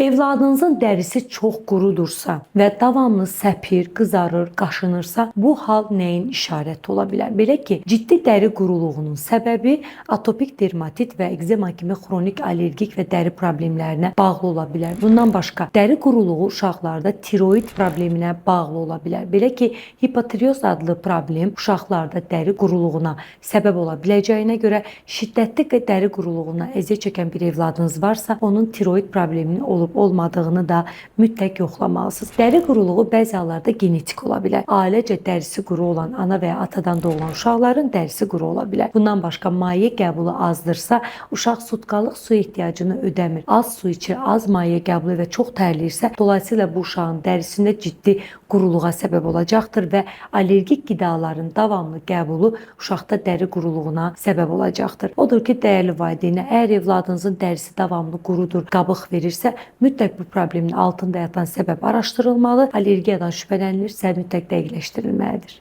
Evladınızın dərisi çox qurudursa və davamlı səpir, qızarır, qaşınırsa, bu hal nəyin işarəti ola bilər? Belə ki, ciddi dəri quruluğunun səbəbi atopik dermatit və ekzema kimi xronik allergik və dəri problemlərinə bağlı ola bilər. Bundan başqa, dəri quruluğu uşaqlarda tiroid probleminə bağlı ola bilər. Belə ki, hipotireoz adlı problem uşaqlarda dəri quruluğuna səbəb ola biləcəyinə görə şiddətli dəri quruluğuna əziyyət çəkən bir evladınız varsa, onun tiroid probleminin olub-olmadığını da mütləq yoxlamalısınız. Dəri quruluğu bəzi hallarda genetik ola bilər. Ailecə dərisi quru olan ana və ya atadan doğulan uşaqların dərisi quru ola bilər. Bundan başqa maye qəbulu azdırsa, uşaq sutkalıq su ehtiyacını ödəmir. Az su içir, az maye qəbulu və çox tərləyirsə, dolayısıyla bu uşağın dərisində ciddi quruluğa səbəb olacaqdır və allergik qidaların davamlı qəbulu uşaqda dəri quruluğuna səbəb olacaqdır. Odur ki, dəyərli valideynlər, əgər evladınızın dərisi davamlı qurudur, qabıq verirsə, mütləq bu problemin altında yatan səbəb araşdırılmalı, allergiyadan şübhələnilirsə mütləq dəqiqləşdirilməlidir.